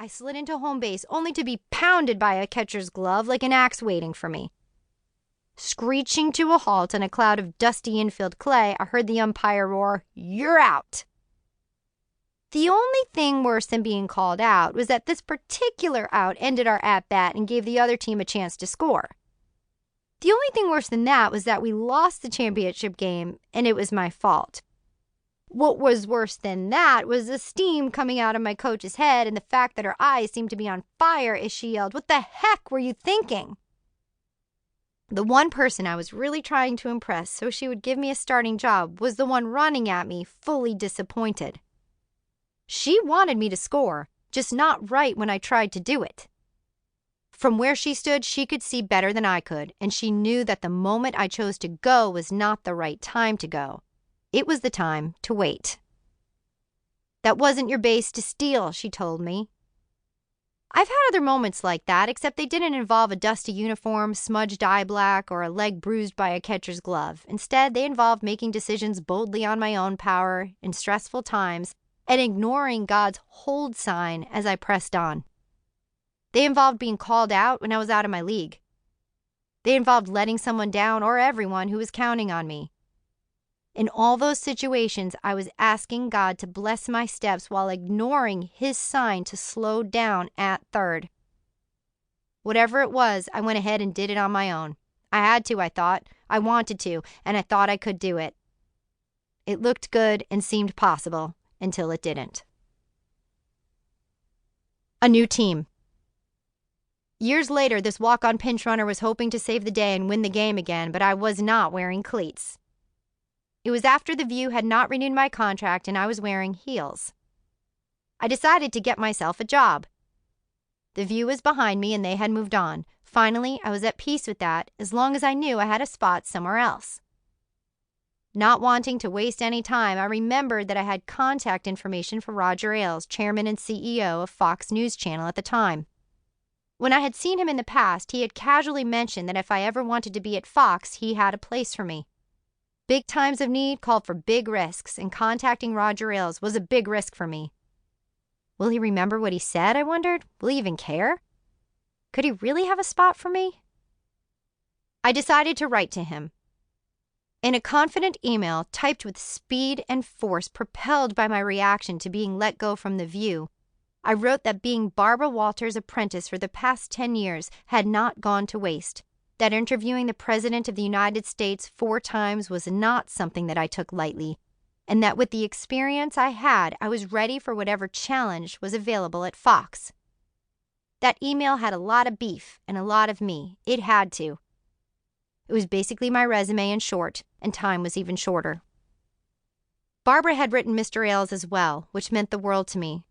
I slid into home base only to be pounded by a catcher's glove like an axe waiting for me. Screeching to a halt on a cloud of dusty infield clay, I heard the umpire roar, "You're out!" The only thing worse than being called out was that this particular out ended our at-bat and gave the other team a chance to score. The only thing worse than that was that we lost the championship game, and it was my fault. What was worse than that was the steam coming out of my coach's head and the fact that her eyes seemed to be on fire as she yelled, "What the heck were you thinking?" The one person I was really trying to impress so she would give me a starting job was the one running at me, fully disappointed. She wanted me to score, just not right when I tried to do it. From where she stood, she could see better than I could, and she knew that the moment I chose to go was not the right time to go. It was the time to wait. "That wasn't your base to steal," she told me. I've had other moments like that, except they didn't involve a dusty uniform, smudged eye black, or a leg bruised by a catcher's glove. Instead, they involved making decisions boldly on my own power in stressful times and ignoring God's hold sign as I pressed on. They involved being called out when I was out of my league. They involved letting someone down or everyone who was counting on me. In all those situations, I was asking God to bless my steps while ignoring His sign to slow down at third. Whatever it was, I went ahead and did it on my own. I had to, I thought. I wanted to, and I thought I could do it. It looked good and seemed possible until it didn't. A new team. Years later, this walk-on pinch runner was hoping to save the day and win the game again, but I was not wearing cleats. It was after the View had not renewed my contract and I was wearing heels. I decided to get myself a job. The View was behind me and they had moved on. Finally, I was at peace with that as long as I knew I had a spot somewhere else. Not wanting to waste any time, I remembered that I had contact information for Roger Ailes, chairman and CEO of Fox News Channel at the time. When I had seen him in the past, he had casually mentioned that if I ever wanted to be at Fox, he had a place for me. Big times of need called for big risks, and contacting Roger Ailes was a big risk for me. Will he remember what he said, I wondered? Will he even care? Could he really have a spot for me? I decided to write to him. In a confident email, typed with speed and force propelled by my reaction to being let go from the View, I wrote that being Barbara Walters' apprentice for the past 10 years had not gone to waste. That interviewing the President of the United States 4 times was not something that I took lightly, and that with the experience I had, I was ready for whatever challenge was available at Fox. That email had a lot of beef and a lot of me. It had to. It was basically my resume in short, and time was even shorter. Barbara had written Mr. Ailes as well, which meant the world to me.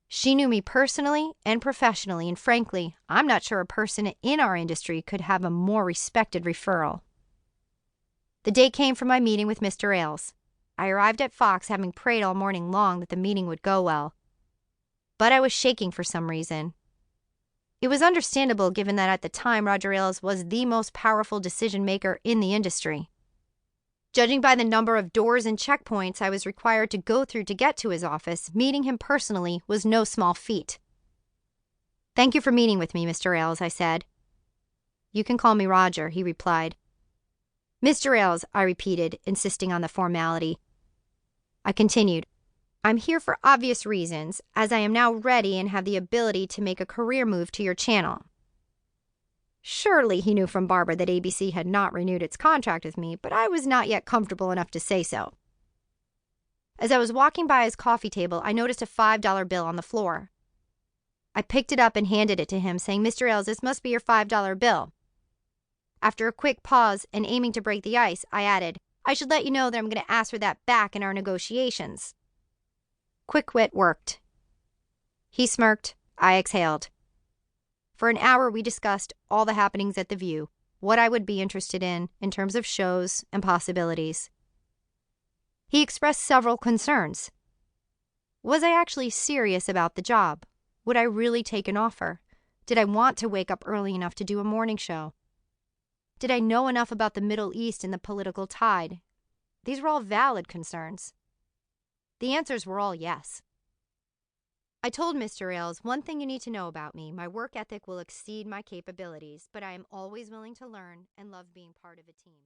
She knew me personally and professionally, and frankly, I'm not sure a person in our industry could have a more respected referral. The day came for my meeting with Mr. Ailes. I arrived at Fox having prayed all morning long that the meeting would go well. But I was shaking for some reason. It was understandable given that at the time Roger Ailes was the most powerful decision-maker in the industry. Judging by the number of doors and checkpoints I was required to go through to get to his office, meeting him personally was no small feat. "Thank you for meeting with me, Mr. Ailes," I said. "You can call me Roger," he replied. "Mr. Ailes," I repeated, insisting on the formality. I continued, "I'm here for obvious reasons, as I am now ready and have the ability to make a career move to your channel." Surely he knew from Barbara that ABC had not renewed its contract with me, but I was not yet comfortable enough to say so. As I was walking by his coffee table, I noticed a $5 bill on the floor. I picked it up and handed it to him, saying, "Mr. Ailes, this must be your $5 bill." After a quick pause and aiming to break the ice, I added, "I should let you know that I'm going to ask for that back in our negotiations." Quick wit worked. He smirked. I exhaled. For an hour, we discussed all the happenings at the View, what I would be interested in terms of shows and possibilities. He expressed several concerns. Was I actually serious about the job? Would I really take an offer? Did I want to wake up early enough to do a morning show? Did I know enough about the Middle East and the political tide? These were all valid concerns. The answers were all yes. I told Mr. Ailes, one thing you need to know about me, my work ethic will exceed my capabilities, but I am always willing to learn and love being part of a team.